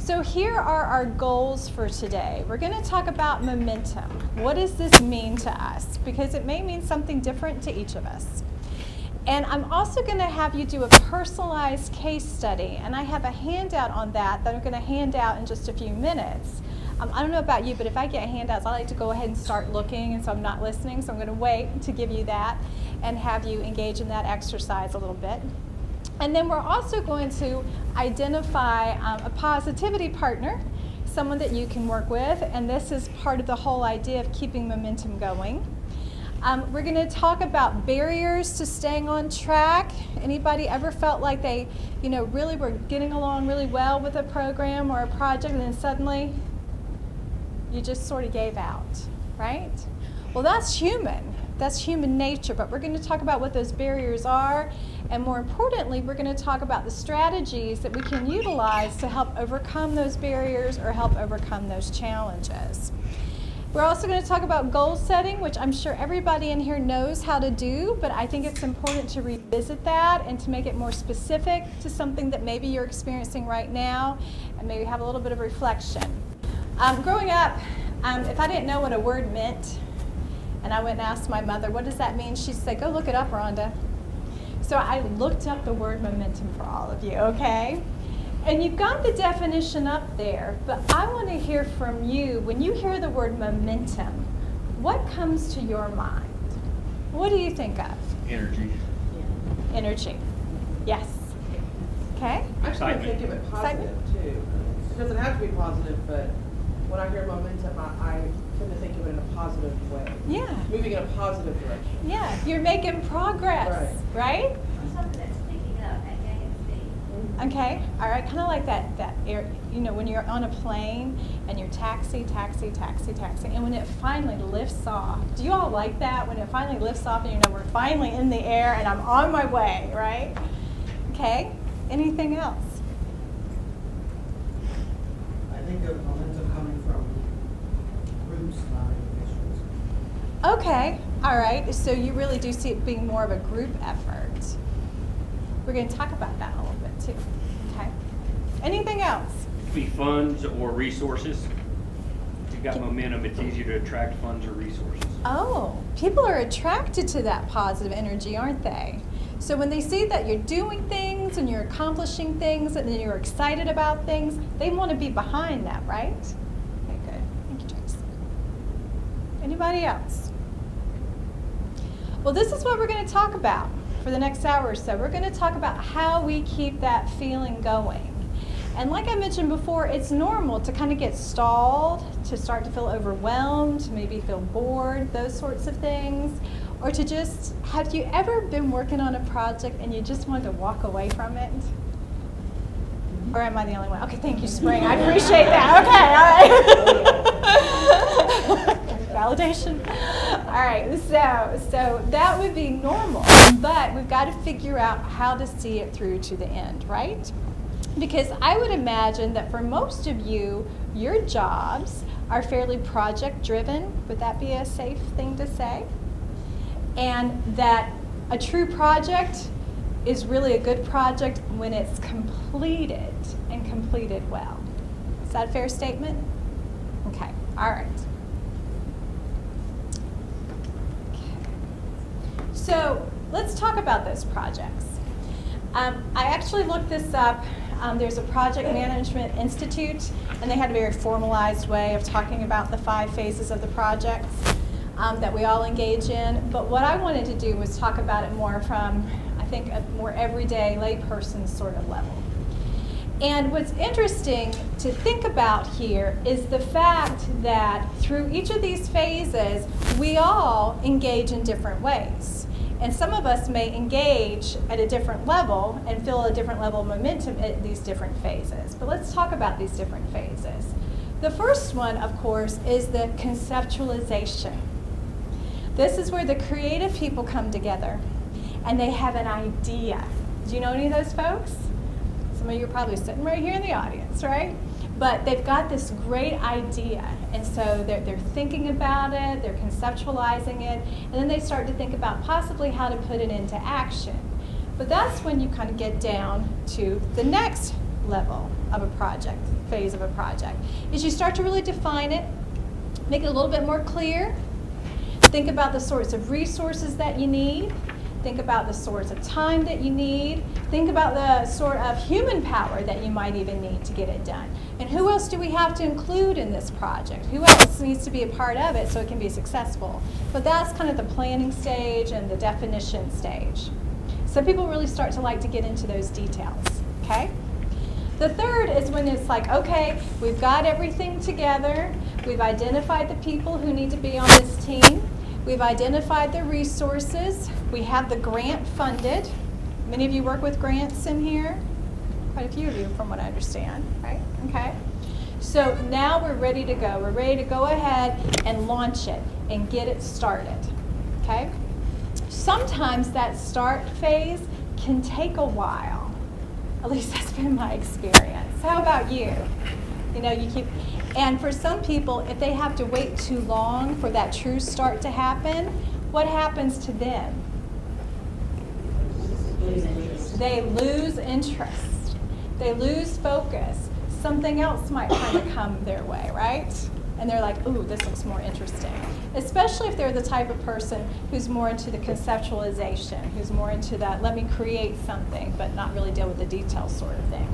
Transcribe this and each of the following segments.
So here are our goals for today. We're going to talk about momentum. What does this mean to us? Because it may mean something different to each of us. And I'm also going to have you do a personalized case study, and I have a handout on that I'm going to hand out in just a few minutes. I don't know about you, but if I get handouts, I like to go ahead and start looking, and so I'm not listening, so I'm going to wait to give you that and have you engage in that exercise a little bit. And then we're also going to identify a positivity partner, someone that you can work with, and this is part of the whole idea of keeping momentum going. We're going to talk about barriers to staying on track. Anybody ever felt like they, really were getting along really well with a program or a project, and then suddenly you just sort of gave out, right? Well, that's human. That's human nature, but we're going to talk about what those barriers are, and more importantly, we're going to talk about the strategies that we can utilize to help overcome those barriers or help overcome those challenges. We're also going to talk about goal setting, which I'm sure everybody in here knows how to do, but I think it's important to revisit that and to make it more specific to something that maybe you're experiencing right now, and maybe have a little bit of reflection. Growing up, if I didn't know what a word meant, and I went and asked my mother, what does that mean? She'd say, go look it up, Rhonda. So I looked up the word momentum for all of you, okay? And you've got the definition up there, but I want to hear from you. When you hear the word momentum, what comes to your mind? What do you think of? Energy. Yeah. Energy. Yes. Okay. I try to think of it positive too. It doesn't have to be positive, but when I hear momentum, I tend to think of it in a positive way. Yeah. Moving in a positive direction. Yeah. You're making progress, right? Something that's picking up at AFC. Okay, all right, kind of like that air, when you're on a plane and you're taxi, and when it finally lifts off. Do you all like that? When it finally lifts off and we're finally in the air and I'm on my way, right? Okay, anything else? I think of momentum coming from groups, not individuals. Okay, all right, so you really do see it being more of a group effort. We're going to talk about that a little bit too. Okay. Anything else? It could be funds or resources. If you've got momentum, it's easier to attract funds or resources. Oh, people are attracted to that positive energy, aren't they? So when they see that you're doing things and you're accomplishing things and then you're excited about things, they want to be behind that, right? Okay, good. Thank you, Tracy. Anybody else? Well, this is what we're going to talk about for the next hour or so. We're going to talk about how we keep that feeling going. And like I mentioned before, it's normal to kind of get stalled, to start to feel overwhelmed, to maybe feel bored, those sorts of things. Or to just, have you ever been working on a project and you just wanted to walk away from it? Or am I the only one? Okay, thank you, Spring. I appreciate that. Okay, all right. Validation. All right, so that would be normal, but we've got to figure out how to see it through to the end, right? Because I would imagine that for most of you, your jobs are fairly project driven. Would that be a safe thing to say? And that a true project is really a good project when it's completed and completed well. Is that a fair statement? Okay, all right. So let's talk about those projects. I actually looked this up. There's a Project Management Institute, and they had a very formalized way of talking about the 5 phases of the projects that we all engage in. But what I wanted to do was talk about it more from, I think, a more everyday layperson sort of level. And what's interesting to think about here is the fact that through each of these phases, we all engage in different ways. And some of us may engage at a different level and feel a different level of momentum at these different phases. But let's talk about these different phases. The first one, of course, is the conceptualization. This is where the creative people come together and they have an idea. Do you know any of those folks? Some of you are probably sitting right here in the audience, right? But they've got this great idea, and so they're thinking about it, they're conceptualizing it, and then they start to think about possibly how to put it into action. But that's when you kind of get down to the next level of a project, phase of a project, is you start to really define it, make it a little bit more clear. Think about the sorts of resources that you need. Think about the sorts of time that you need. Think about the sort of human power that you might even need to get it done. And who else do we have to include in this project? Who else needs to be a part of it so it can be successful? But that's kind of the planning stage and the definition stage. Some people really start to like to get into those details, okay? The third is when it's like, okay, we've got everything together. We've identified the people who need to be on this team. We've identified the resources. We have the grant funded. Many of you work with grants in here. Quite a few of you from what I understand, right? Okay. So now we're ready to go. We're ready to go ahead and launch it and get it started, okay? Sometimes that start phase can take a while. At least that's been my experience. How about you? You know, and for some people, if they have to wait too long for that true start to happen, what happens to them? They lose interest. They lose focus. Something else might kind of come their way, right? And they're like, ooh, this looks more interesting. Especially if they're the type of person who's more into the conceptualization, who's more into that, let me create something, but not really deal with the details sort of thing.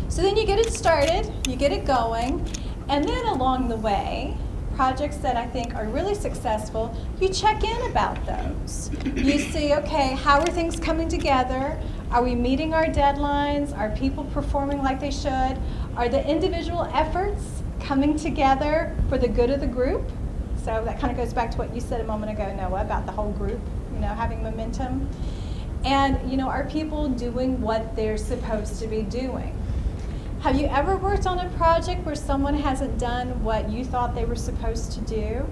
So then you get it started, you get it going, and then along the way, projects that I think are really successful, you check in about those. You see, okay, how are things coming together? Are we meeting our deadlines? Are people performing like they should? Are the individual efforts coming together for the good of the group? So that kind of goes back to what you said a moment ago, Noah, about the whole group, you know, having momentum. And, you know, are people doing what they're supposed to be doing? Have you ever worked on a project where someone hasn't done what you thought they were supposed to do?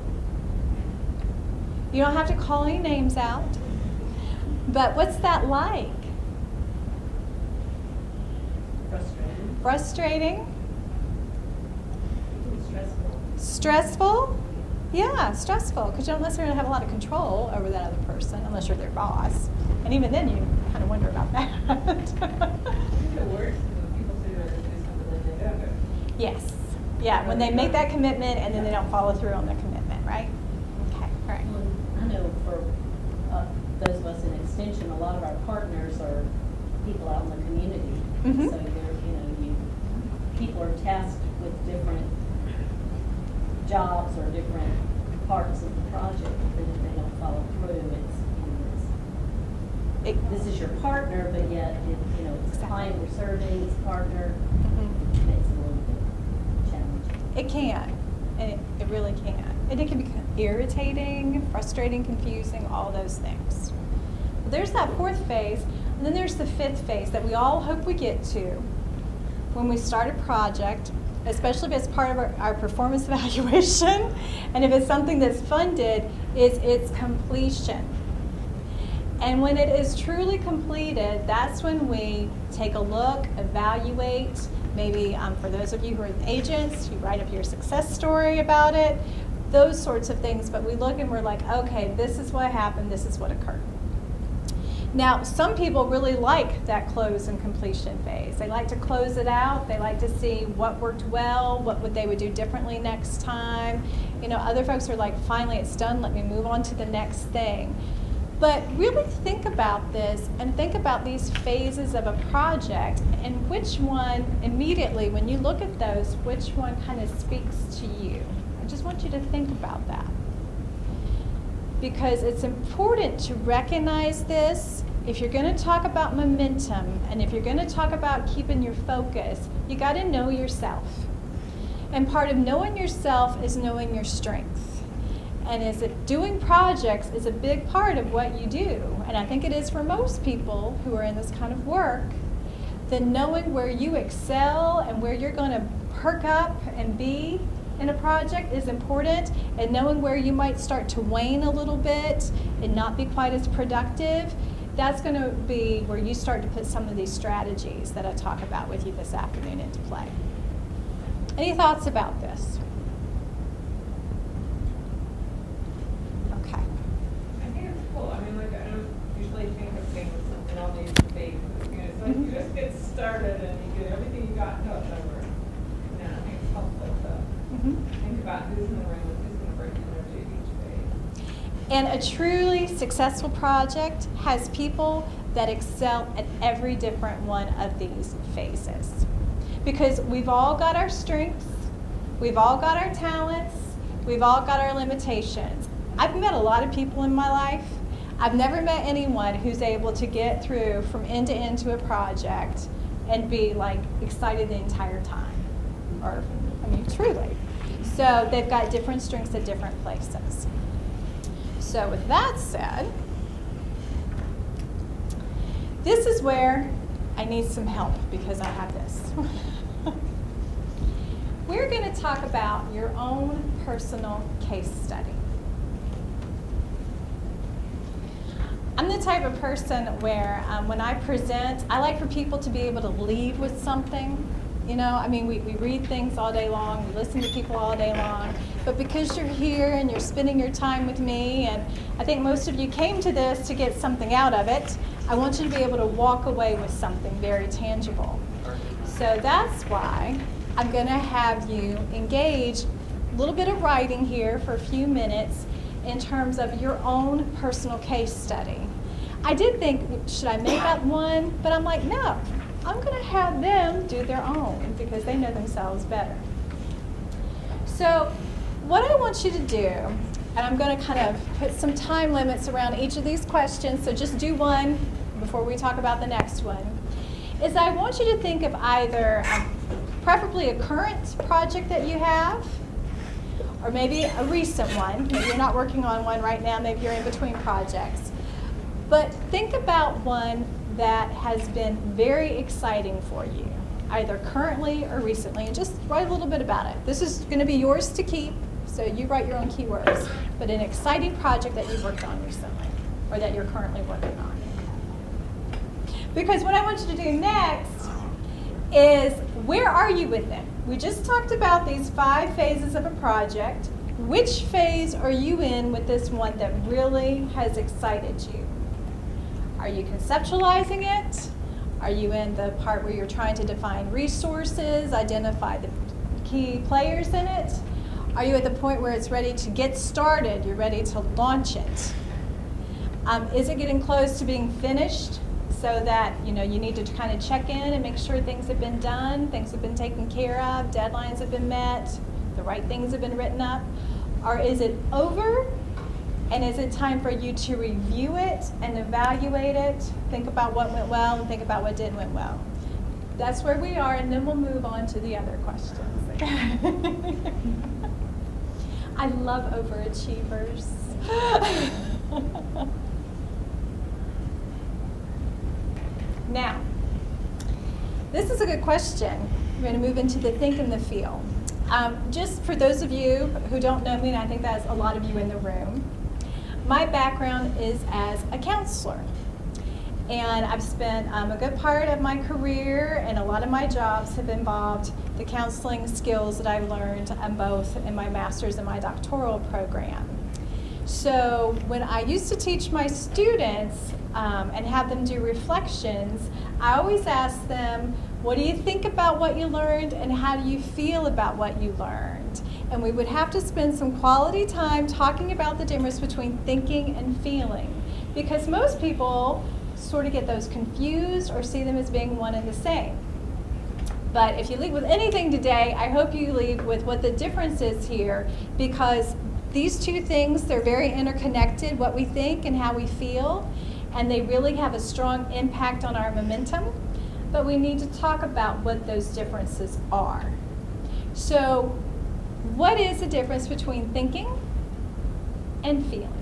You don't have to call any names out, but what's that like? Frustrating. Frustrating? Stressful. Stressful? Yeah, stressful, because you don't necessarily have a lot of control over that other person unless you're their boss. And even then you kind of wonder about that. I think the worst is when people say they're going to do something that they don't do. Yes. Yeah, when they make that commitment and then they don't follow through on the commitment, right? Okay, all right. I know for those of us in Extension, a lot of our partners are people out in the community. Mhm. So they're, people are tasked with different jobs or different parts of the project, but if they don't follow through, this is your partner, but yet it's a client we're serving, it's a partner. Mhm. Makes it a little bit challenging. It can, and it really can. And it can be irritating, frustrating, confusing, all those things. Well, there's that fourth phase, and then there's the fifth phase that we all hope we get to when we start a project, especially if it's part of our performance evaluation, and if it's something that's funded, is its completion. And when it is truly completed, that's when we take a look, evaluate, maybe for those of you who are agents, you write up your success story about it, those sorts of things, but we look and we're like, okay, this is what happened, this is what occurred. Now, some people really like that close and completion phase. They like to close it out. They like to see what worked well, what they would do differently next time. Other folks are like, finally it's done, let me move on to the next thing. But really think about this and think about these phases of a project and which one immediately, when you look at those, which one kind of speaks to you. I just want you to think about that. Because it's important to recognize this. If you're going to talk about momentum and if you're going to talk about keeping your focus, you got to know yourself. And part of knowing yourself is knowing your strengths. And is it doing projects is a big part of what you do. And I think it is for most people who are in this kind of work. Then knowing where you excel and where you're going to perk up and be in a project is important, and knowing where you might start to wane a little bit and not be quite as productive, that's going to be where you start to put some of these strategies that I talk about with you this afternoon into play. Any thoughts about this? Okay. I think it's cool. I don't usually think of things in all these phases. It's like you just get started and you get everything you got until it's over. You know, it's helpful to think about who's in the room and who's going to bring energy each phase. And a truly successful project has people that excel at every different one of these phases. Because we've all got our strengths, we've all got our talents, we've all got our limitations. I've met a lot of people in my life. I've never met anyone who's able to get through from end to end to a project and be like excited the entire time. Or, I mean, truly. So they've got different strengths at different places. So with that said, this is where I need some help because I have this. We're going to talk about your own personal case study. I'm the type of person where when I present, I like for people to be able to leave with something. You know, I mean, we read things all day long, we listen to people all day long, but because you're here and you're spending your time with me, and I think most of you came to this to get something out of it, I want you to be able to walk away with something very tangible. So that's why I'm going to have you engage a little bit of writing here for a few minutes in terms of your own personal case study. I did think, should I make up one? But I'm like, no. I'm going to have them do their own because they know themselves better. So what I want you to do, and I'm going to kind of put some time limits around each of these questions, so just do one before we talk about the next one, is I want you to think of either preferably a current project that you have, or maybe a recent one. Maybe you're not working on one right now, maybe you're in between projects. But think about one that has been very exciting for you, either currently or recently, and just write a little bit about it. This is going to be yours to keep, so you write your own keywords, but an exciting project that you've worked on recently, or that you're currently working on. Because what I want you to do next is, where are you with it? We just talked about these 5 phases of a project. Which phase are you in with this one that really has excited you? Are you conceptualizing it? Are you in the part where you're trying to define resources, identify the key players in it? Are you at the point where it's ready to get started? You're ready to launch it? Is it getting close to being finished so that you need to kind of check in and make sure things have been done, things have been taken care of, deadlines have been met, the right things have been written up? Or is it over? And is it time for you to review it and evaluate it, think about what went well and think about what didn't went well? That's where we are, and then we'll move on to the other questions. I love overachievers. Now, this is a good question. We're going to move into the think and the feel. Just for those of you who don't know me, and I think that's a lot of you in the room, my background is as a counselor. And I've spent a good part of my career, and a lot of my jobs have involved the counseling skills that I've learned both in my master's and my doctoral program. So when I used to teach my students and have them do reflections, I always ask them, what do you think about what you learned, and how do you feel about what you learned? And we would have to spend some quality time talking about the difference between thinking and feeling, because most people sort of get those confused or see them as being one and the same. But if you leave with anything today, I hope you leave with what the difference is here, because these two things, they're very interconnected, what we think and how we feel, and they really have a strong impact on our momentum. But we need to talk about what those differences are. So, what is the difference between thinking and feeling?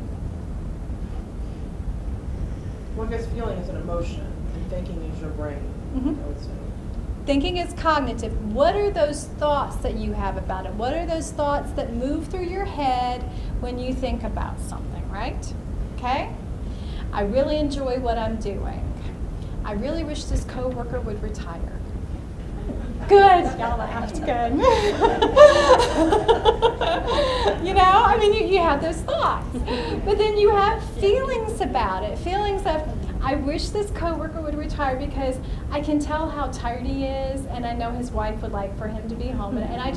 Well, I guess feeling is an emotion, and thinking is your brain, I would say. Thinking is cognitive. What are those thoughts that you have about it? What are those thoughts that move through your head when you think about something, right? Okay? I really enjoy what I'm doing. I really wish this coworker would retire. Good. Y'all laughed. Good. You have those thoughts. But then you have feelings about it. Feelings of, I wish this coworker would retire because I can tell how tired he is, and I know his wife would like for him to be home. And I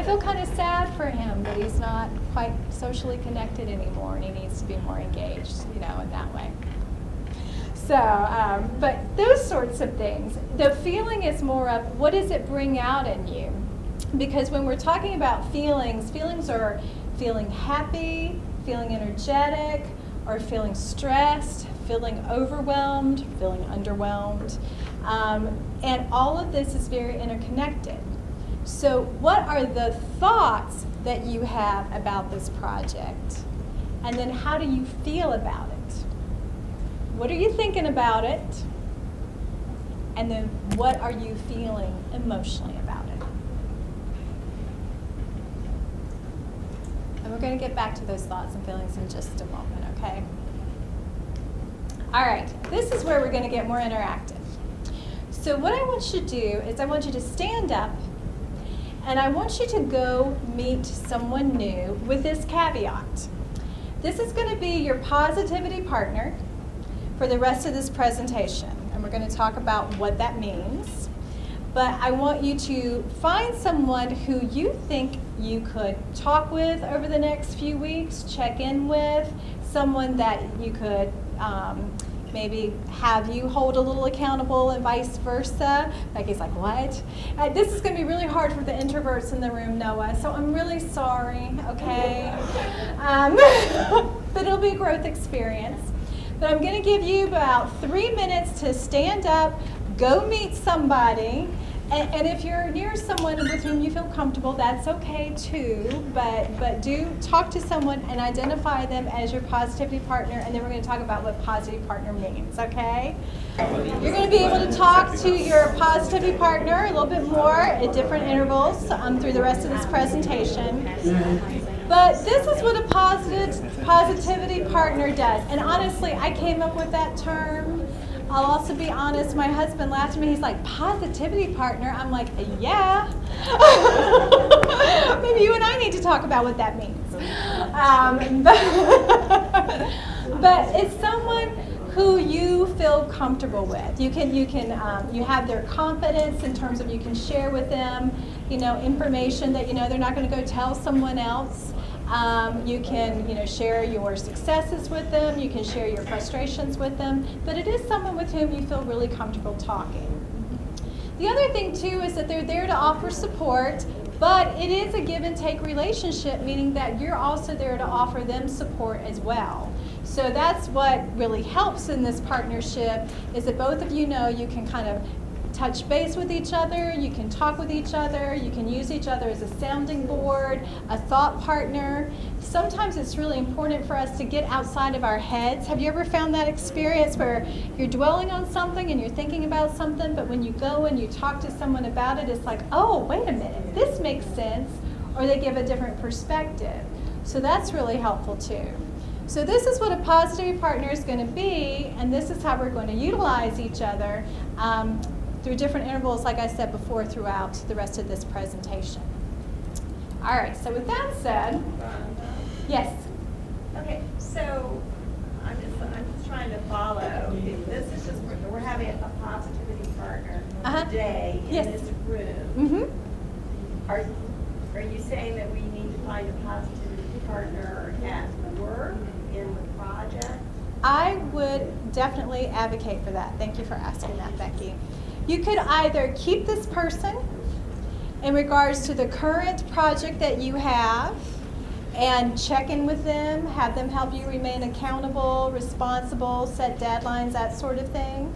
feel kind of sad for him that he's not quite socially connected anymore, and he needs to be more engaged, in that way. So, but those sorts of things. The feeling is more of what does it bring out in you? Because when we're talking about feelings, feelings are feeling happy, feeling energetic, or feeling stressed, feeling overwhelmed, feeling underwhelmed. And all of this is very interconnected. So what are the thoughts that you have about this project? And then how do you feel about it? What are you thinking about it? And then what are you feeling emotionally about it? And we're going to get back to those thoughts and feelings in just a moment, okay? All right, this is where we're going to get more interactive. So what I want you to do is I want you to stand up, and I want you to go meet someone new with this caveat. This is going to be your positivity partner for the rest of this presentation, and we're going to talk about what that means. But I want you to find someone who you think you could talk with over the next few weeks, check in with, someone that you could maybe have you hold a little accountable and vice versa. Becky's like, what? This is going to be really hard for the introverts in the room, Noah, so I'm really sorry, okay? But it'll be a growth experience. But I'm going to give you about 3 minutes to stand up, go meet somebody, and if you're near someone with whom you feel comfortable, that's okay too, but do talk to someone and identify them as your positivity partner, and then we're going to talk about what positive partner means, okay? You're going to be able to talk to your positivity partner a little bit more at different intervals through the rest of this presentation. But this is what a positivity partner does. And honestly, I came up with that term. I'll also be honest, my husband laughed at me. He's like, positivity partner? I'm like, yeah. Maybe you and I need to talk about what that means. But it's someone who you feel comfortable with. You have their confidence in terms of you can share with them, information that they're not going to go tell someone else. You can, share your successes with them. You can share your frustrations with them. But it is someone with whom you feel really comfortable talking. The other thing, too, is that they're there to offer support, but it is a give and take relationship, meaning that you're also there to offer them support as well. So that's what really helps in this partnership, is that both of you know you can kind of touch base with each other, you can talk with each other, you can use each other as a sounding board, a thought partner. Sometimes it's really important for us to get outside of our heads. Have you ever found that experience where you're dwelling on something and you're thinking about something, but when you go and you talk to someone about it, it's like, oh, wait a minute, this makes sense, or they give a different perspective. So that's really helpful too. So this is what a positive partner is going to be, and this is how we're going to utilize each other through different intervals, like I said before, throughout the rest of this presentation. All right, so with that said, yes? Okay, so I'm just trying to follow. This is just, we're having a positivity partner today in Yes. this room. Mm-hmm. Are you saying that we need to find a positivity partner at work, in the project? I would definitely advocate for that. Thank you for asking that, Becky. You could either keep this person in regards to the current project that you have and check in with them, have them help you remain accountable, responsible, set deadlines, that sort of thing.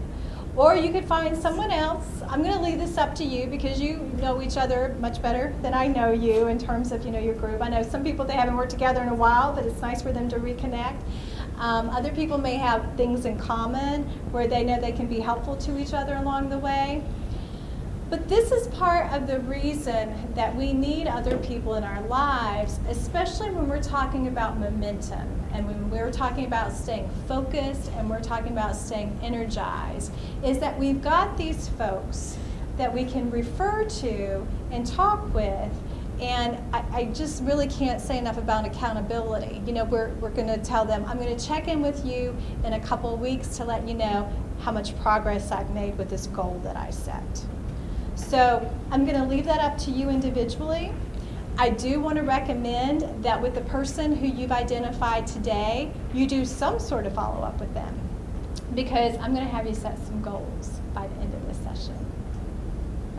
Or you could find someone else. I'm going to leave this up to you because you know each other much better than I know you in terms of your group. I know some people, they haven't worked together in a while, but it's nice for them to reconnect. Other people may have things in common where they know they can be helpful to each other along the way. But this is part of the reason that we need other people in our lives, especially when we're talking about momentum and when we're talking about staying focused and we're talking about staying energized, is that we've got these folks that we can refer to and talk with And I just really can't say enough about accountability. You know, we're going to tell them, I'm going to check in with you in a couple of weeks to let you know how much progress I've made with this goal that I set. So I'm going to leave that up to you individually. I do want to recommend that with the person who you've identified today, you do some sort of follow-up with them, because I'm going to have you set some goals by the end of this session.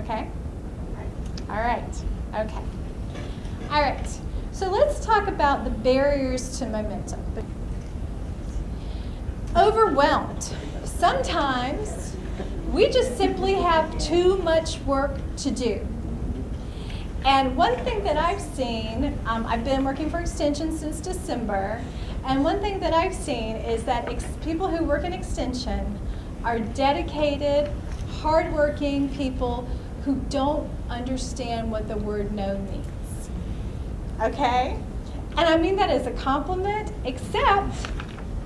Okay? All right. Okay. All right. So let's talk about the barriers to momentum. Overwhelmed. Sometimes we just simply have too much work to do. And one thing that I've seen, I've been working for Extension since December, and one thing that I've seen is that people who work in Extension are dedicated, hardworking people who don't understand what the word no means. Okay? And I mean that as a compliment, except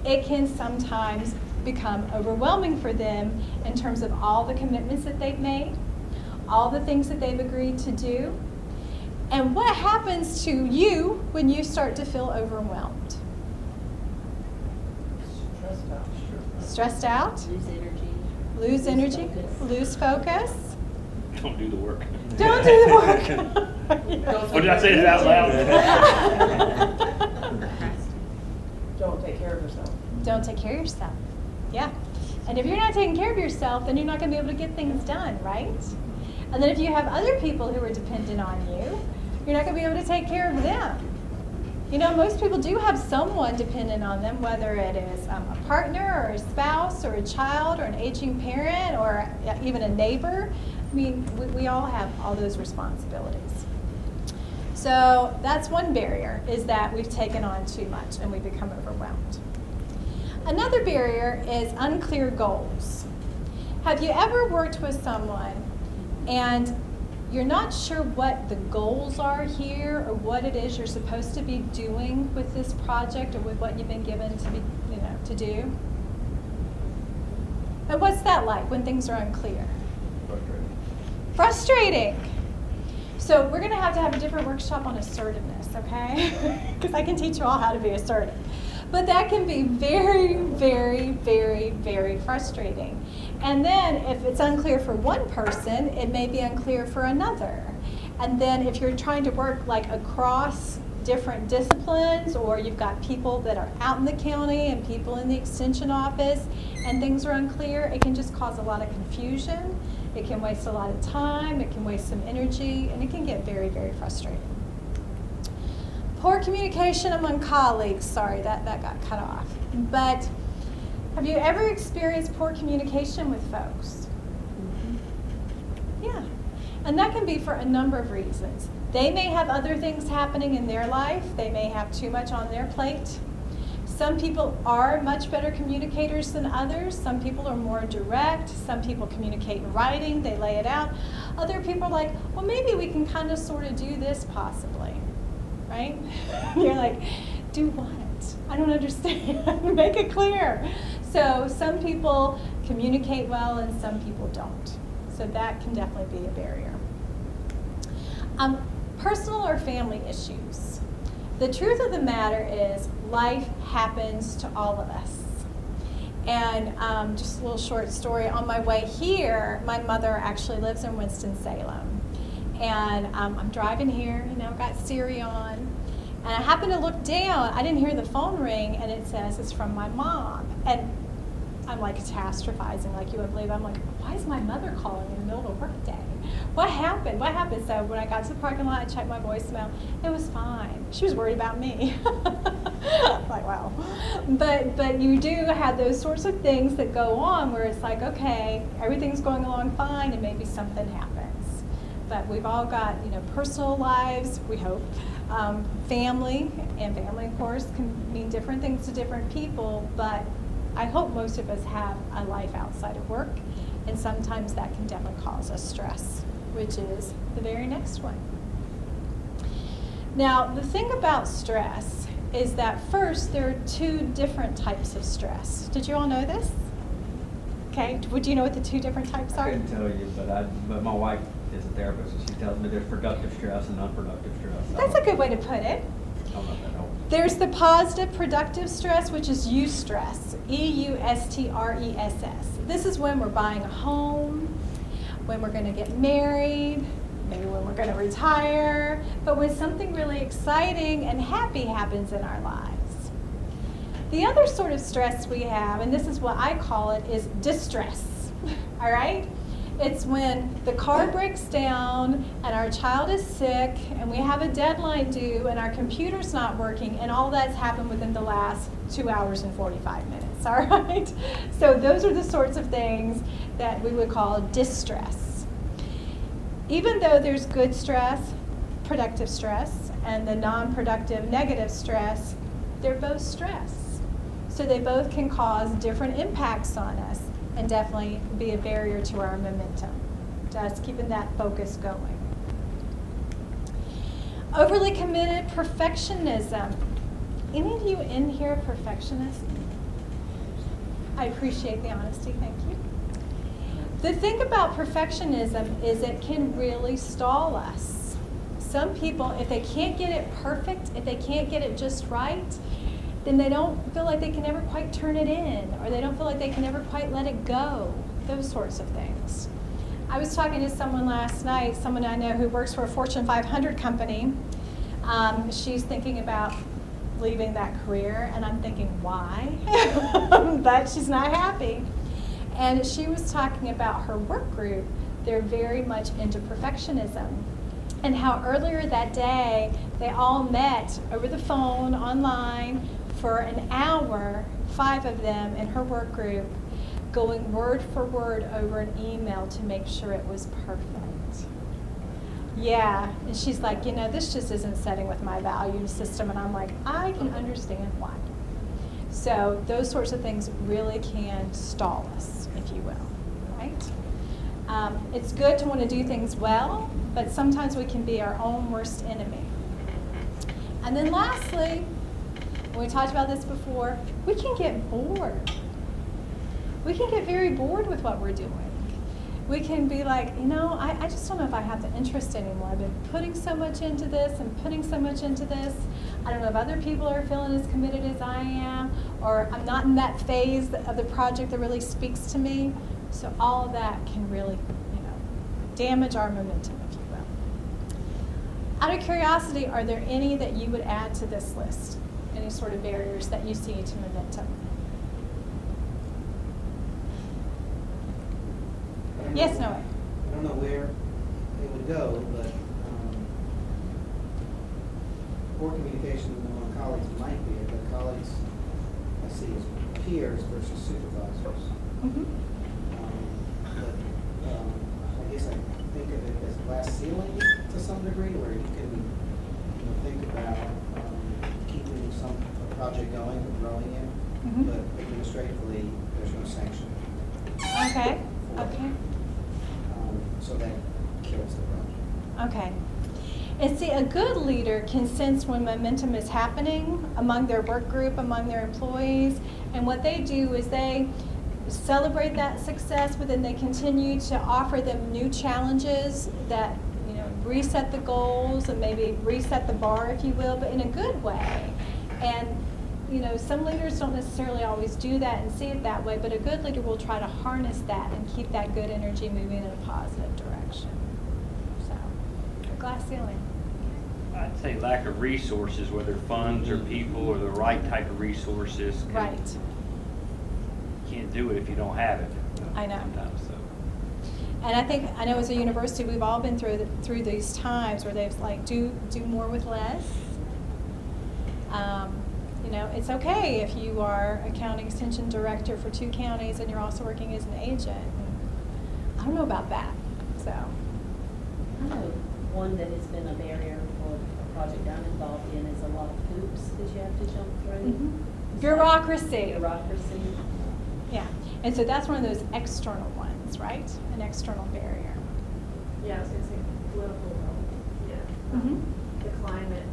it can sometimes become overwhelming for them in terms of all the commitments that they've made, all the things that they've agreed to do. And what happens to you when you start to feel overwhelmed? Stressed out. Stressed out? Lose energy. Lose energy? Focus. Lose focus? Don't do the work. Don't do the work. Oh, did I say it out loud? Don't take care of yourself. Don't take care of yourself. Yeah. And if you're not taking care of yourself, then you're not going to be able to get things done, right? And then if you have other people who are dependent on you, you're not going to be able to take care of them. You know, most people do have someone dependent on them, whether it is a partner or a spouse or a child or an aging parent or even a neighbor. I mean, we all have all those responsibilities. So that's one barrier, is that we've taken on too much and we become overwhelmed. Another barrier is unclear goals. Have you ever worked with someone and you're not sure what the goals are here or what it is you're supposed to be doing with this project or with what you've been given to be, to do? And what's that like when things are unclear? Frustrating. So we're going to have a different workshop on assertiveness, okay? Because I can teach you all how to be assertive. But that can be very, very, very, very frustrating. And then if it's unclear for one person, it may be unclear for another. And then if you're trying to work like across different disciplines, or you've got people that are out in the county and people in the extension office, and things are unclear, it can just cause a lot of confusion. It can waste a lot of time, it can waste some energy, and it can get very, very frustrating. Poor communication among colleagues. Sorry, that got cut off. But have you ever experienced poor communication with folks? Yeah. And that can be for a number of reasons. They may have other things happening in their life. They may have too much on their plate. Some people are much better communicators than others. Some people are more direct. Some people communicate in writing. They lay it out. Other people are like, well, maybe we can kind of sort of do this possibly. Right? You're like, do what? I don't understand. Make it clear. So some people communicate well and some people don't. So that can definitely be a barrier. Personal or family issues. The truth of the matter is life happens to all of us. And just a little short story. On my way here, my mother actually lives in Winston-Salem. And I'm driving here, I've got Siri on. And I happened to look down. I didn't hear the phone ring, and it says it's from my mom. And I'm like catastrophizing, like you wouldn't believe. I'm like, why is my mother calling in the middle of a work day? What happened? What happened? So when I got to the parking lot, I checked my voicemail. It was fine. She was worried about me. Like, wow. But you do have those sorts of things that go on where it's like, okay, everything's going along fine, and maybe something happens. But we've all got, personal lives, we hope. Family, and family, of course, can mean different things to different people, but I hope most of us have a life outside of work, and sometimes that can definitely cause us stress, which is the very next one. Now, the thing about stress is that first, there are two different types of stress. Did you all know this? Okay, would you know what the two different types are? I couldn't tell you, but my wife is a therapist, and she tells me there's productive stress and unproductive stress. That's a good way to put it. I don't know if that helps. There's the positive productive stress, which is eustress, E-U-S-T-R-E-S-S. This is when we're buying a home, when we're going to get married, maybe when we're going to retire, but when something really exciting and happy happens in our lives. The other sort of stress we have, and this is what I call it, is distress, all right? It's when the car breaks down and our child is sick and we have a deadline due and our computer's not working, and all that's happened within the last 2 hours and 45 minutes, all right? So those are the sorts of things that we would call distress. Even though there's good stress, productive stress, and the non-productive negative stress, they're both stress. So they both can cause different impacts on us and definitely be a barrier to our momentum, to us keeping that focus going. Overly committed perfectionism. Any of you in here perfectionists? I appreciate the honesty, thank you. The thing about perfectionism is it can really stall us. Some people, if they can't get it perfect, if they can't get it just right, then they don't feel like they can ever quite turn it in, or they don't feel like they can ever quite let it go, those sorts of things. I was talking to someone last night, someone I know who works for a Fortune 500 company. She's thinking about leaving that career, and I'm thinking, why? But she's not happy. And she was talking about her work group. They're very much into perfectionism. And how earlier that day, they all met over the phone, online, for an hour, 5 of them in her work group, going word for word over an email to make sure it was perfect. Yeah, and she's like, you know, this just isn't setting with my value system. And I'm like, I can understand why. So those sorts of things really can stall us, if you will, right? It's good to want to do things well, but sometimes we can be our own worst enemy. And then lastly, we talked about this before, we can get bored. We can get very bored with what we're doing. We can be like, you know, I just don't know if I have the interest anymore. I've been putting so much into this and putting so much into this. I don't know if other people are feeling as committed as I am, or I'm not in that phase of the project that really speaks to me. So all of that can really, you know, damage our momentum, if you will. Out of curiosity, are there any that you would add to this list? Any sort of barriers that you see to momentum? Yes, Noah? I don't know where it would go, but poor communication among colleagues might be it, but colleagues I see as peers versus supervisors. Mm-hmm. I guess I think of it as glass ceiling to some degree, where you can think about keeping a project going or growing it, Mm-hmm. but administratively, there's no sanction. Okay, for it. okay, So that kills the project. okay. And see, a good leader can sense when momentum is happening among their work group, among their employees, and what they do is they celebrate that success, but then they continue to offer them new challenges that, you know, reset the goals and maybe reset the bar, if you will, but in a good way. And, you know, some leaders don't necessarily always do that and see it that way, but a good leader will try to harness that and keep that good energy moving in a positive direction. So, a glass ceiling. I'd say lack of resources, whether funds or people or the right type of resources. Right. You can't do it if you don't have it. I know. Sometimes, so. And I know as a university, we've all been through these times where they've like, do more with less. You know, it's okay if you are a county extension director for 2 counties and you're also working as an agent. I don't know about that, so. I know one that has been a barrier for a project I'm involved in is a lot of hoops that you have to jump through. Mhm. Bureaucracy. Bureaucracy. Yeah, and so that's one of those external ones, right? An external barrier. Yeah, I was gonna say political will, yeah. Mhm. The climate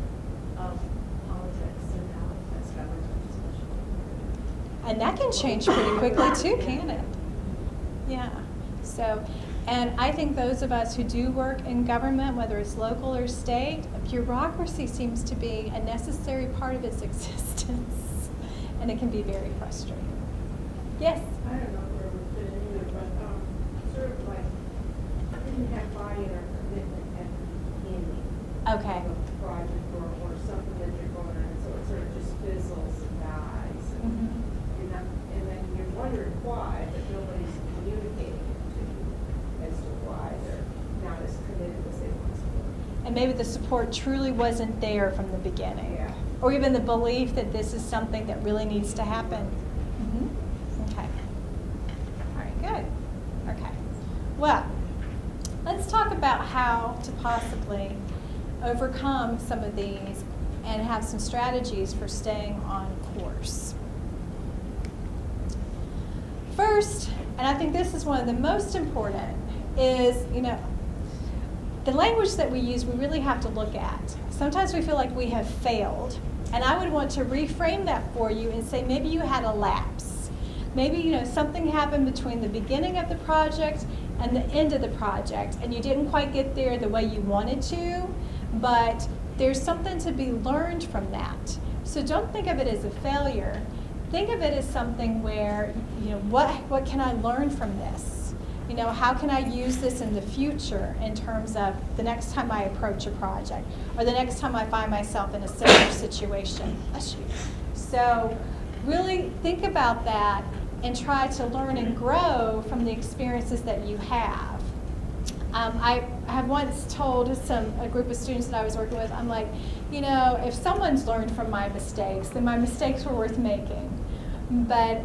of politics and how it affects government, especially. And that can change pretty quickly too, can it? Yeah. So, And I think those of us who do work in government, whether it's local or state, bureaucracy seems to be a necessary part of its existence, and it can be very frustrating. Yes? I don't know where we're fitting either, but sort of like, I didn't have buy-in or commitment at the beginning Okay. of a project or something that you're going on, so it sort of just fizzles and dies. Mhm. And then you're wondering why, but nobody's communicating it to you as to why they're not as committed as they once were. And maybe the support truly wasn't there from the beginning. Yeah. Or even the belief that this is something that really needs to happen. Okay. All right, good. Okay. Well, let's talk about how to possibly overcome some of these and have some strategies for staying on course. First, and I think this is one of the most important, is, the language that we use, we really have to look at. Sometimes we feel like we have failed, and I would want to reframe that for you and say maybe you had a lapse. Maybe, something happened between the beginning of the project and the end of the project, and you didn't quite get there the way you wanted to, but there's something to be learned from that. So don't think of it as a failure. Think of it as something where, what can I learn from this? How can I use this in the future in terms of the next time I approach a project or the next time I find myself in a similar situation? Bless you. So really think about that and try to learn and grow from the experiences that you have. I have once told a group of students that I was working with, I'm like, if someone's learned from my mistakes, then my mistakes were worth making. But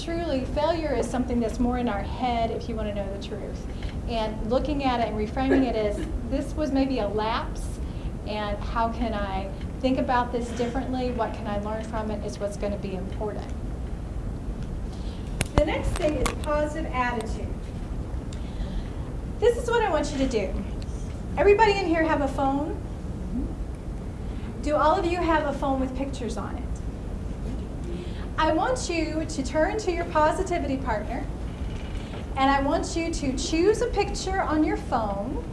truly, failure is something that's more in our head if you want to know the truth. And looking at it and reframing it as, this was maybe a lapse, and how can I think about this differently? What can I learn from it is what's going to be important. The next thing is positive attitude. This is what I want you to do. Everybody in here have a phone? Do all of you have a phone with pictures on it? I want you to turn to your positivity partner, and I want you to choose a picture on your phone,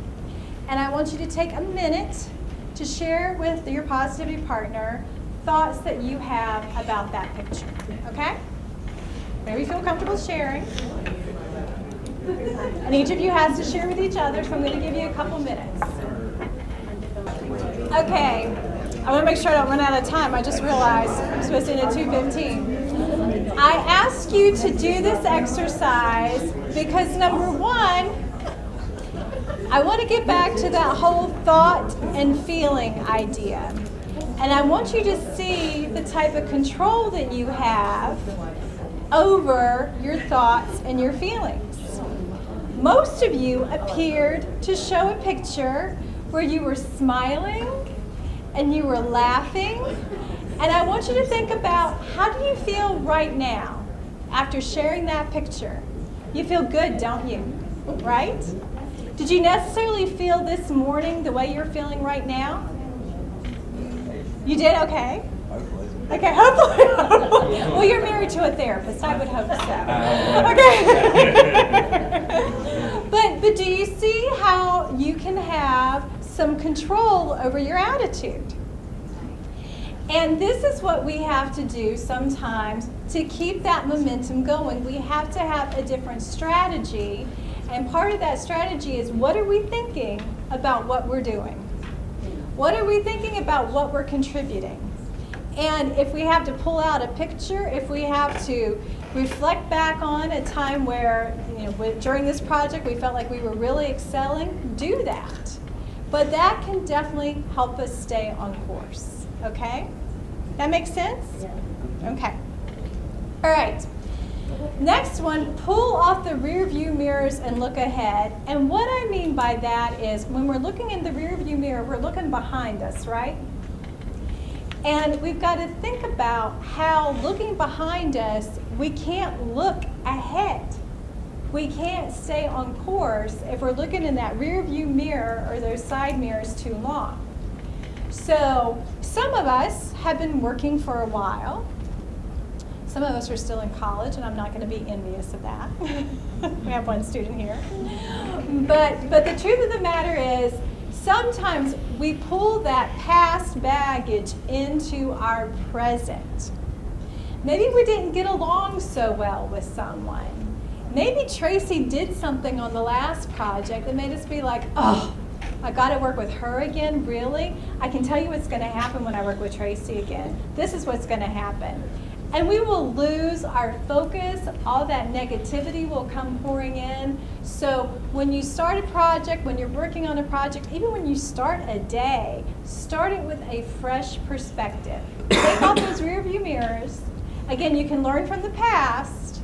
and I want you to take a minute to share with your positivity partner thoughts that you have about that picture, okay? Whenever you feel comfortable sharing. And each of you has to share with each other, so I'm going to give you a couple minutes. Okay, I want to make sure I don't run out of time. I just realized I'm supposed to end at 2:15. I ask you to do this exercise because, number one, I want to get back to that whole thought and feeling idea. And I want you to see the type of control that you have over your thoughts and your feelings. Most of you appeared to show a picture where you were smiling and you were laughing. And I want you to think about, how do you feel right now after sharing that picture? You feel good, don't you? Right? Did you necessarily feel this morning the way you're feeling right now? You did? Okay. Okay, hopefully. Well, you're married to a therapist. I would hope so. Okay. But do you see how you can have some control over your attitude? And this is what we have to do sometimes to keep that momentum going. We have to have a different strategy. And part of that strategy is, what are we thinking about what we're doing? What are we thinking about what we're contributing? And if we have to pull out a picture, if we have to reflect back on a time where, during this project we felt like we were really excelling, do that. But that can definitely help us stay on course, okay? That makes sense? Yeah. Okay. All right. Next one, pull off the rear view mirrors and look ahead. And what I mean by that is, when we're looking in the rear view mirror, we're looking behind us, right? And we've got to think about how, looking behind us, we can't look ahead. We can't stay on course if we're looking in that rear view mirror or those side mirrors too long. So some of us have been working for a while. Some of us are still in college, and I'm not going to be envious of that. We have one student here. But the truth of the matter is, sometimes we pull that past baggage into our present. Maybe we didn't get along so well with someone. Maybe Tracy did something on the last project that made us be like, oh, I got to work with her again, really? I can tell you what's going to happen when I work with Tracy again. This is what's going to happen. And we will lose our focus. All that negativity will come pouring in. So when you start a project, when you're working on a project, even when you start a day, start it with a fresh perspective. Take off those rear view mirrors. Again, you can learn from the past.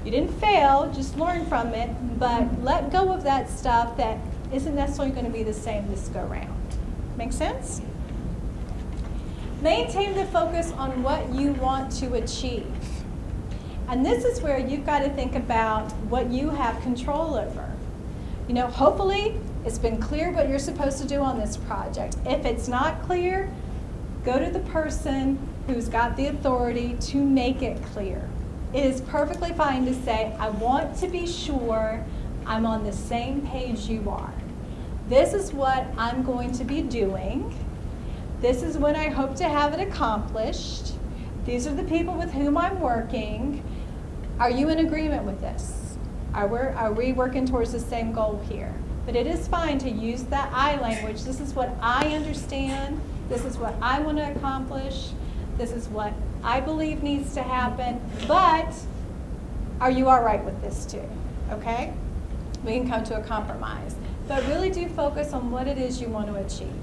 You didn't fail, just learn from it. But let go of that stuff that isn't necessarily going to be the same this go round. Make sense? Maintain the focus on what you want to achieve. And this is where you've got to think about what you have control over. You know, hopefully it's been clear what you're supposed to do on this project. If it's not clear, go to the person who's got the authority to make it clear. It is perfectly fine to say, I want to be sure I'm on the same page you are. This is what I'm going to be doing. This is when I hope to have it accomplished. These are the people with whom I'm working. Are you in agreement with this? Are we working towards the same goal here? But it is fine to use that I language. This is what I understand. This is what I want to accomplish. This is what I believe needs to happen. But are you all right with this too? Okay? We can come to a compromise. But really do focus on what it is you want to achieve.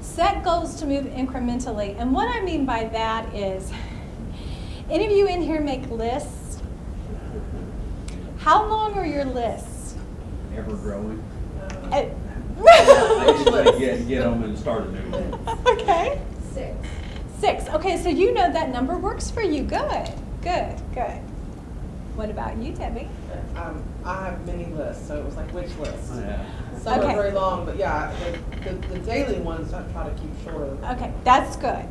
Set goals to move incrementally. And what I mean by that is, any of you in here make lists? How long are your lists? Ever growing. I Get them and start a new one. Okay. 6. 6. Okay, so you know that number works for you. Good, good, good. What about you, Debbie? I have many lists, so it was like which list? Yeah. Some Okay. are very long, but yeah, the daily ones I try to keep shorter. Okay, that's good.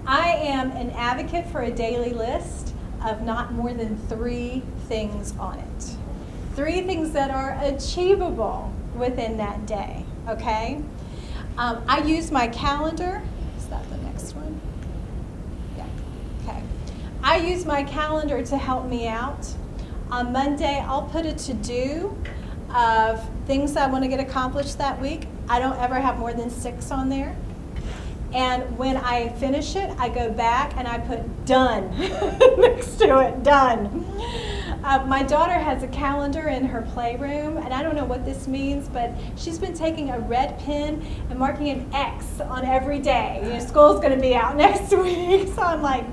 I am an advocate for a daily list of not more than 3 things on it. 3 things that are achievable within that day, okay? I use my calendar. Is that the next one? Yeah, okay. I use my calendar to help me out. On Monday, I'll put a to-do of things I want to get accomplished that week. I don't ever have more than 6 on there. And when I finish it, I go back and I put done next to it, done. My daughter has a calendar in her playroom, and I don't know what this means, but she's been taking a red pen and marking an X on every day. You know, school's going to be out next week, so I'm like,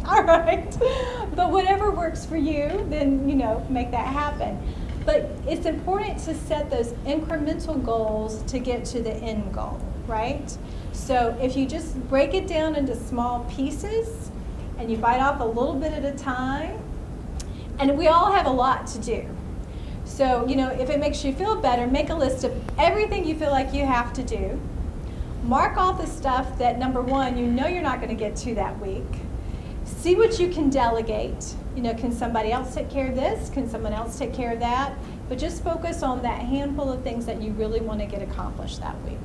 all right. But whatever works for you, then, you know, make that happen. But it's important to set those incremental goals to get to the end goal, right? So if you just break it down into small pieces and you bite off a little bit at a time, and we all have a lot to do. So, you know, if it makes you feel better, make a list of everything you feel like you have to do. Mark off the stuff that, number 1, you know you're not going to get to that week. See what you can delegate. You know, can somebody else take care of this? Can someone else take care of that? But just focus on that handful of things that you really want to get accomplished that week.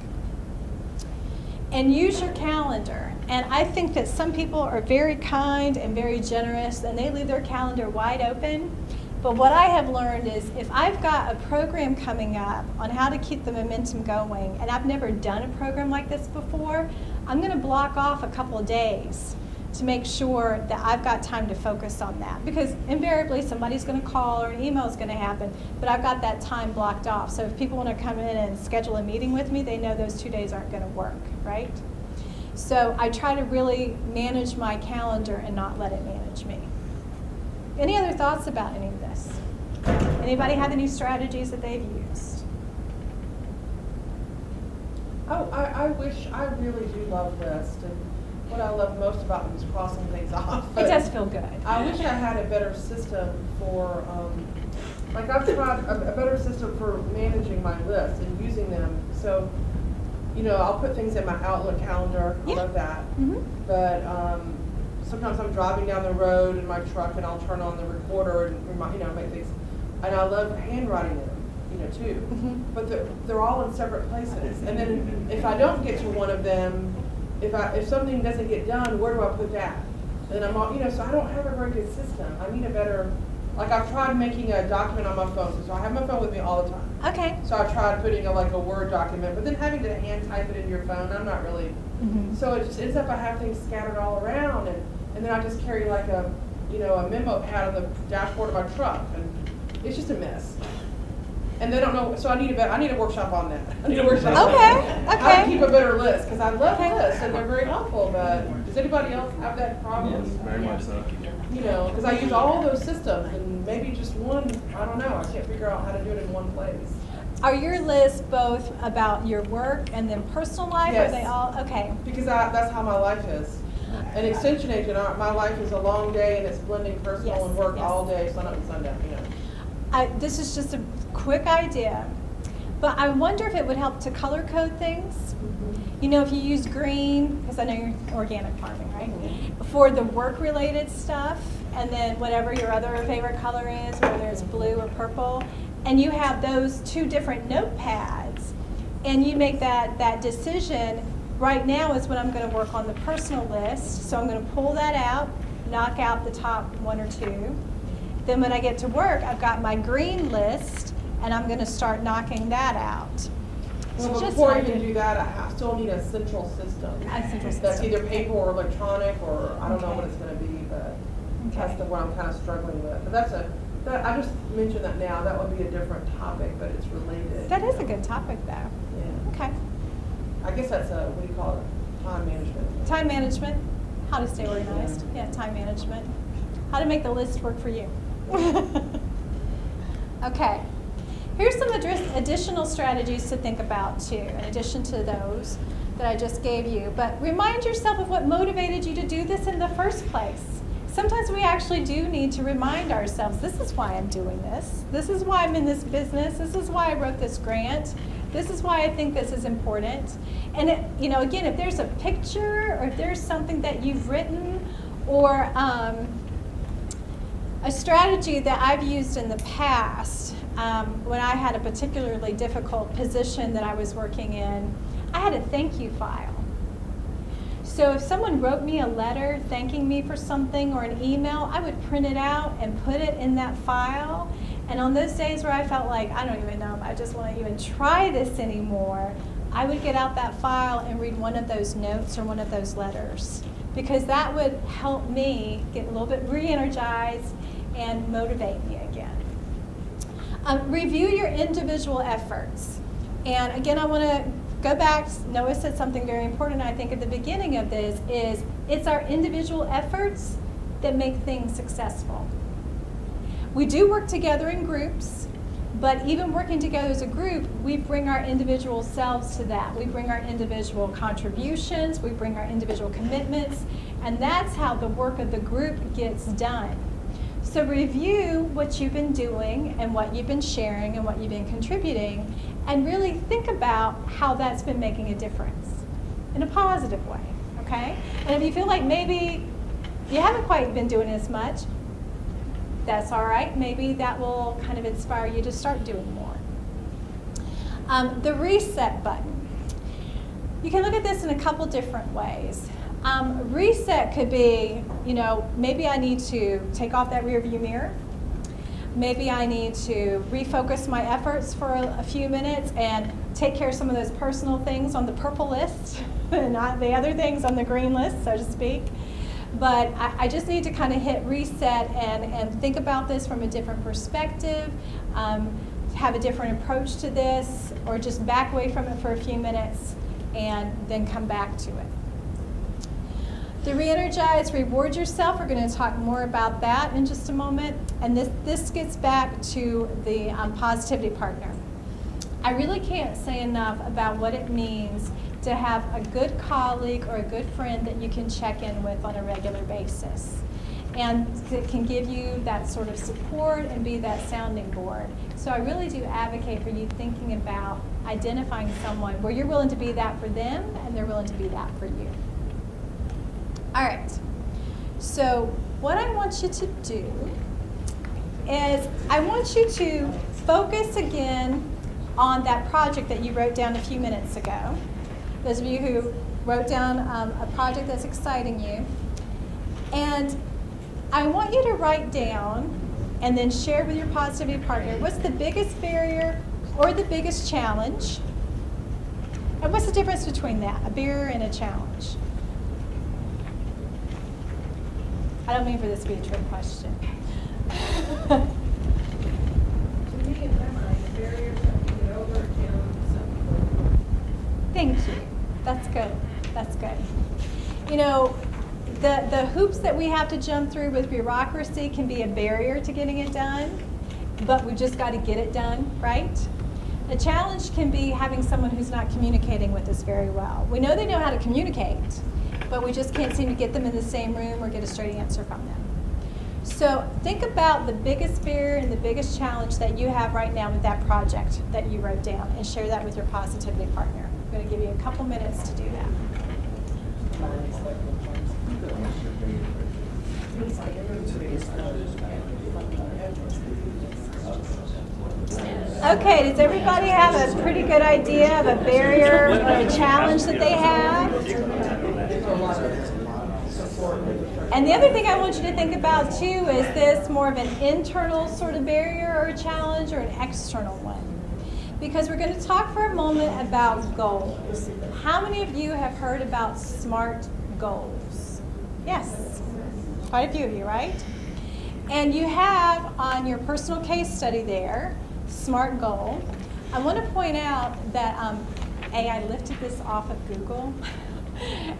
And use your calendar. And I think that some people are very kind and very generous, and they leave their calendar wide open. But what I have learned is if I've got a program coming up on how to keep the momentum going, and I've never done a program like this before, I'm going to block off a couple of days to make sure that I've got time to focus on that. Because invariably somebody's going to call or an email is going to happen, but I've got that time blocked off. So if people want to come in and schedule a meeting with me, they know those 2 days aren't going to work, right? So I try to really manage my calendar and not let it manage me. Any other thoughts about any of this? Anybody have any strategies that they've used? Oh, I really do love lists, and what I love most about them is crossing things off. It does feel good. I wish I had a better system for, like I've tried a better system for managing my lists and using them. So, you know, I'll put things in my Outlook calendar. I Yeah. love that. Mm-hmm. But sometimes I'm driving down the road in my truck and I'll turn on the recorder and remind, make things, and I love handwriting them, too. But they're all in separate places. And then if I don't get to one of them, if something doesn't get done, where do I put that? And I'm all, so I don't have a very good system. I need a better, like I've tried making a document on my phone, so I have my phone with me all the time. Okay. So I tried putting a Word document, but then having to hand type it into your phone, I'm not really, so it just ends up I have things scattered all around, and then I just carry like a memo pad on the dashboard of my truck, and it's just a mess. And they don't know, so I need a workshop on that. I need a workshop on that. How to Okay. keep a better list, because I love lists, and they're very helpful, but does anybody else have that problem? Yes, very much so. Because I use all those systems, and maybe just one, I don't know, I can't figure out how to do it in one place. Are your lists both about your work and then personal life? Yes. Are they all, okay. Because that's how my life is. An extension agent, my life is a long day, and it's blending personal Yes, and work yes. all day, sun up and sundown, This is just a quick idea, but I wonder if it would help to color code things. If you use green, because I know you're organic farming, right? For the work-related stuff, and then whatever your other favorite color is, whether it's blue or purple, and you have those two different notepads, and you make that decision. Right now is when I'm going to work on the personal list, so I'm going to pull that out, knock out the top one or two. Then when I get to work, I've got my green list, and I'm going to start knocking that out. So Well, just before I like can it- do that, I still need a central system. A central That's system. either paper or electronic, or I don't know Okay. what it's gonna be, but that's Okay. the one I'm kind of struggling with. But I just mentioned that now, that would be a different topic, but it's related. That is a good topic, though. Yeah. Okay. I guess that's what do you call it? Time management. Time management, how to stay organized. Yeah, time management. How to make the list work for you. Okay. Here's some additional strategies to think about, too, in addition to those that I just gave you. But remind yourself of what motivated you to do this in the first place. Sometimes we actually do need to remind ourselves, this is why I'm doing this. This is why I'm in this business. This is why I wrote this grant. This is why I think this is important. And, again, if there's a picture or if there's something that you've written or a strategy that I've used in the past, when I had a particularly difficult position that I was working in, I had a thank you file. So if someone wrote me a letter thanking me for something or an email, I would print it out and put it in that file. And on those days where I felt like, I don't even know if I just want to even try this anymore, I would get out that file and read one of those notes or one of those letters, because that would help me get a little bit re-energized and motivate me again. Review your individual efforts. And again, I want to go back. Noah said something very important, I think, at the beginning of this, is it's our individual efforts that make things successful. We do work together in groups, but even working together as a group, we bring our individual selves to that. We bring our individual contributions, we bring our individual commitments, and that's how the work of the group gets done. So review what you've been doing and what you've been sharing and what you've been contributing, and really think about how that's been making a difference in a positive way, okay? And if you feel like maybe you haven't quite been doing as much, that's all right. Maybe that will kind of inspire you to start doing more. The reset button. You can look at this in a couple different ways. Reset could be, maybe I need to take off that rear view mirror. Maybe I need to refocus my efforts for a few minutes and take care of some of those personal things on the purple list, and not the other things on the green list, so to speak. But I just need to kind of hit reset and think about this from a different perspective, have a different approach to this, or just back away from it for a few minutes and then come back to it. The re-energize, reward yourself. We're going to talk more about that in just a moment. And this gets back to the positivity partner. I really can't say enough about what it means to have a good colleague or a good friend that you can check in with on a regular basis. And it can give you that sort of support and be that sounding board. So I really do advocate for you thinking about identifying someone where you're willing to be that for them and they're willing to be that for you. All right, So what I want you to do is I want you to focus again on that project that you wrote down a few minutes ago. Those of you who wrote down a project that's exciting you. And I want you to write down and then share with your positivity partner what's the biggest barrier or the biggest challenge. And what's the difference between that, a barrier and a challenge? I don't mean for this to be a trick question. To me, in my mind, barriers are to get over, challenge something. Thank you. That's good. That's good. You know, the hoops that we have to jump through with bureaucracy can be a barrier to getting it done, but we just got to get it done, right? A challenge can be having someone who's not communicating with us very well. We know they know how to communicate, but we just can't seem to get them in the same room or get a straight answer from them. So think about the biggest barrier and the biggest challenge that you have right now with that project that you wrote down and share that with your positivity partner. I'm going to give you a couple minutes to do that. Okay, does everybody have a pretty good idea of a barrier or a challenge that they have? And the other thing I want you to think about too is this more of an internal sort of barrier or a challenge or an external one? Because we're going to talk for a moment about goals. How many of you have heard about SMART goals? Yes, quite a few of you, right? And you have on your personal case study there, SMART goal. I want to point out that I lifted this off of Google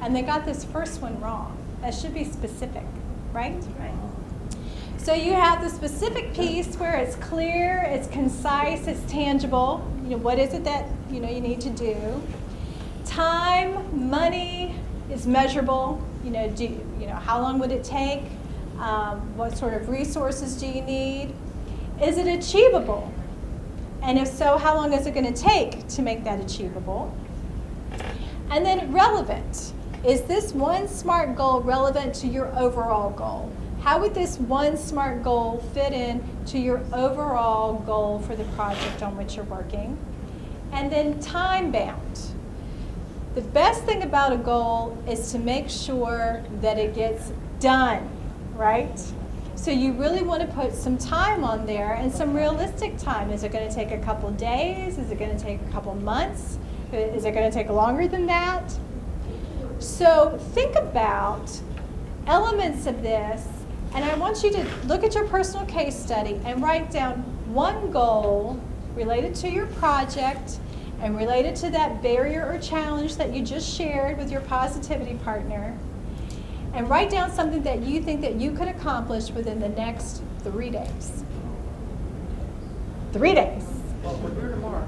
and they got this first one wrong. That should be specific, right? Right. So you have the specific piece where it's clear, it's concise, it's tangible. You know, what is it that you need to do? Time, money is measurable. How long would it take? What sort of resources do you need? Is it achievable? And if so, how long is it going to take to make that achievable? And then relevant. Is this one SMART goal relevant to your overall goal? How would this one SMART goal fit in to your overall goal for the project on which you're working? And then time bound. The best thing about a goal is to make sure that it gets done, right? So you really want to put some time on there and some realistic time. Is it going to take a couple days? Is it going to take a couple months? Is it going to take longer than that? So think about elements of this, and I want you to look at your personal case study and write down one goal related to your project and related to that barrier or challenge that you just shared with your positivity partner, and write down something that you think that you could accomplish within the next 3 days. 3 days. Well, we're here tomorrow.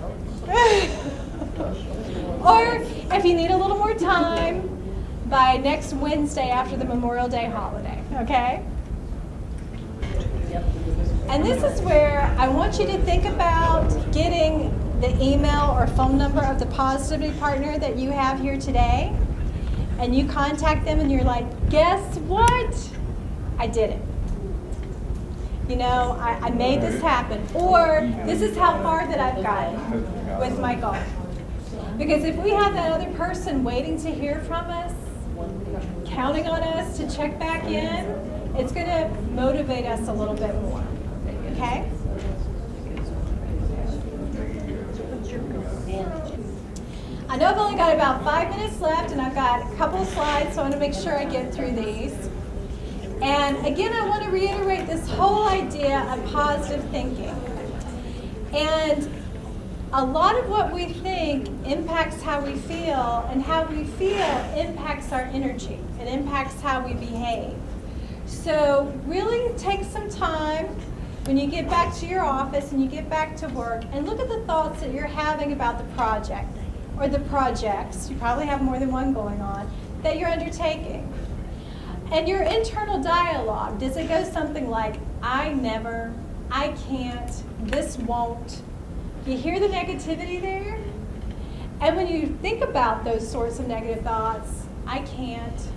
Or if you need a little more time, by next Wednesday after the Memorial Day holiday, okay? And this is where I want you to think about getting the email or phone number of the positivity partner that you have here today, and you contact them and you're like, guess what? I did it. I made this happen. Or this is how far that I've gotten with my goal. Because if we have that other person waiting to hear from us, counting on us to check back in, it's going to motivate us a little bit more. Okay? I know I've only got about 5 minutes left, and I've got a couple of slides, so I want to make sure I get through these. And again, I want to reiterate this whole idea of positive thinking. And a lot of what we think impacts how we feel, and how we feel impacts our energy. It impacts how we behave. So really take some time when you get back to your office and you get back to work, and look at the thoughts that you're having about the project or the projects. You probably have more than one going on that you're undertaking. And your internal dialogue, does it go something like, I never, I can't, this won't? You hear the negativity there? And when you think about those sorts of negative thoughts, I can't,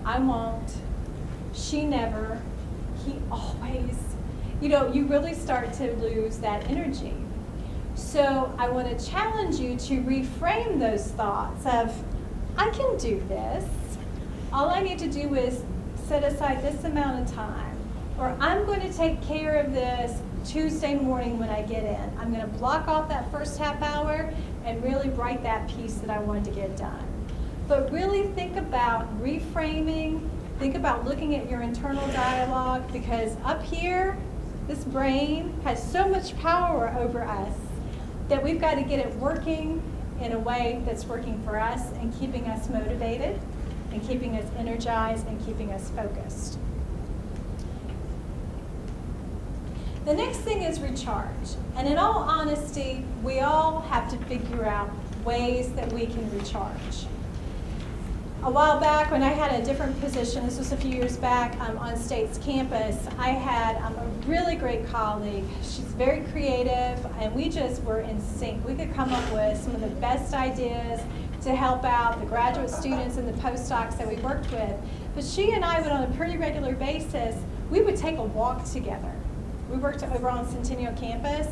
I won't, she never, he always. You know, you really start to lose that energy. So I want to challenge you to reframe those thoughts of, I can do this. All I need to do is set aside this amount of time. Or I'm going to take care of this Tuesday morning when I get in. I'm going to block off that first half hour and really write that piece that I wanted to get done. But really think about reframing, think about looking at your internal dialogue, because up here, this brain has so much power over us that we've got to get it working in a way that's working for us and keeping us motivated and keeping us energized and keeping us focused. The next thing is recharge. And in all honesty, we all have to figure out ways that we can recharge. A while back, when I had a different position, this was a few years back on State's campus, I had a really great colleague. She's very creative, and we just were in sync. We could come up with some of the best ideas to help out the graduate students and the postdocs that we worked with. But she and I would, on a pretty regular basis, we would take a walk together. We worked over on Centennial campus,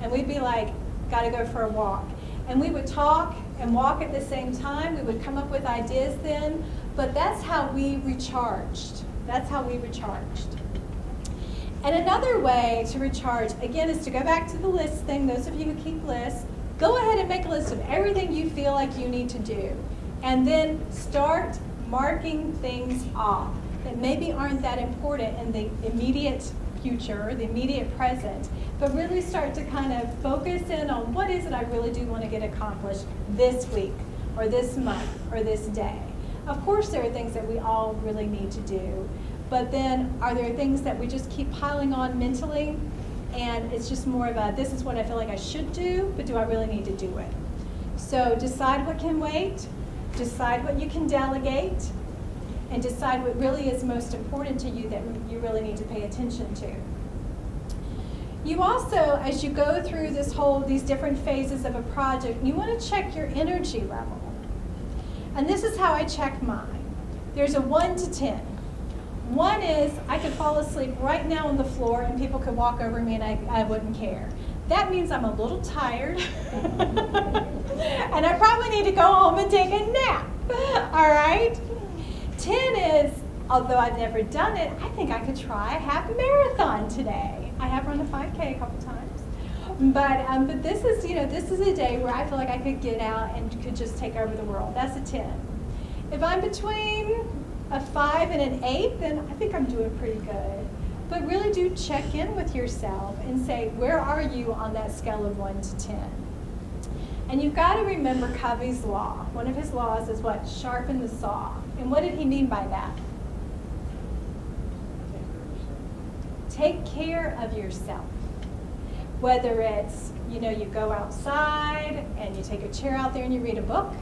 and we'd be like, gotta go for a walk. And we would talk and walk at the same time. We would come up with ideas then, but that's how we recharged. That's how we recharged. And another way to recharge, again, is to go back to the list thing. Those of you who keep lists, go ahead and make a list of everything you feel like you need to do. And then start marking things off that maybe aren't that important in the immediate future, the immediate present, but really start to kind of focus in on what is it I really do want to get accomplished this week, or this month, or this day. Of course, there are things that we all really need to do, but then are there things that we just keep piling on mentally, and it's just more of a, this is what I feel like I should do, but do I really need to do it? So decide what can wait, decide what you can delegate, and decide what really is most important to you that you really need to pay attention to. You also, as you go through these different phases of a project, you want to check your energy level. And this is how I check mine. There's a 1 to 10. 1 is I could fall asleep right now on the floor and people could walk over me and I wouldn't care. That means I'm a little tired and I probably need to go home and take a nap. All right? 10 is, although I've never done it, I think I could try a half marathon today. I have run a 5K a couple times. But this is, this is a day where I feel like I could get out and could just take over the world. That's a 10. If I'm between a 5 and an 8, then I think I'm doing pretty good. But really do check in with yourself and say, where are you on that scale of 1 to 10? And you've got to remember Covey's law. One of his laws is what? Sharpen the saw. And what did he mean by that? Take care of yourself. Whether it's, you go outside and you take a chair out there and you read a book,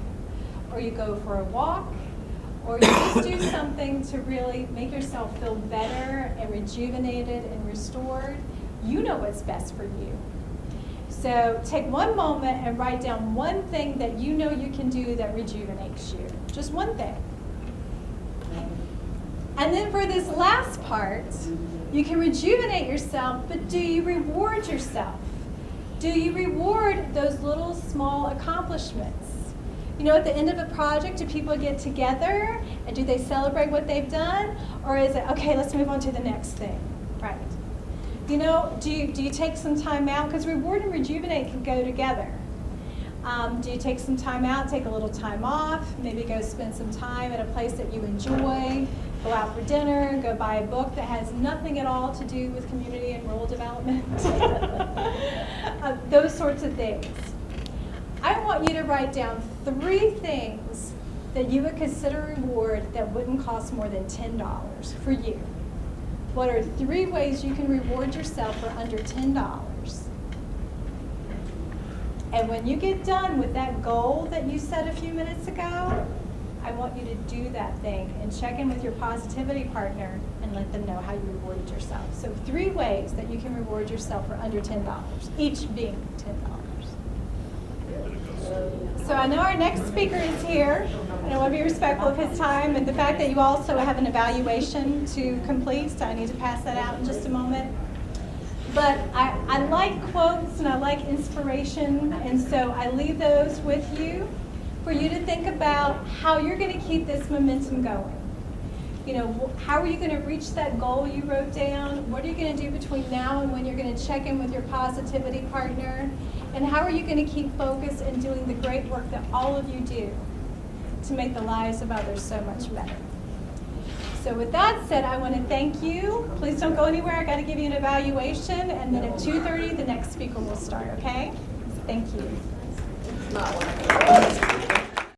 or you go for a walk, or you just do something to really make yourself feel better and rejuvenated and restored, you know what's best for you. So take one moment and write down one thing that you know you can do that rejuvenates you. Just one thing. And then for this last part, you can rejuvenate yourself, but do you reward yourself? Do you reward those little small accomplishments? At the end of a project, do people get together and do they celebrate what they've done? Or is it, okay, let's move on to the next thing, right? Do you take some time out? Because reward and rejuvenate can go together. Do you take some time out, take a little time off, maybe go spend some time at a place that you enjoy, go out for dinner, go buy a book that has nothing at all to do with community and rural development, those sorts of things. I want you to write down 3 things that you would consider a reward that wouldn't cost more than $10 for you. What are 3 ways you can reward yourself for under $10? And when you get done with that goal that you set a few minutes ago, I want you to do that thing and check in with your positivity partner and let them know how you rewarded yourself. So 3 ways that you can reward yourself for under $10, each being $10. So I know our next speaker is here, and I want to be respectful of his time and the fact that you also have an evaluation to complete, so I need to pass that out in just a moment. But I like quotes and I like inspiration, and so I leave those with you for you to think about how you're going to keep this momentum going. You know, how are you going to reach that goal you wrote down? What are you going to do between now and when you're going to check in with your positivity partner? And how are you going to keep focused and doing the great work that all of you do to make the lives of others so much better? So with that said, I want to thank you. Please don't go anywhere. I got to give you an evaluation, and then at 2:30 the next speaker will start, okay? Thank you.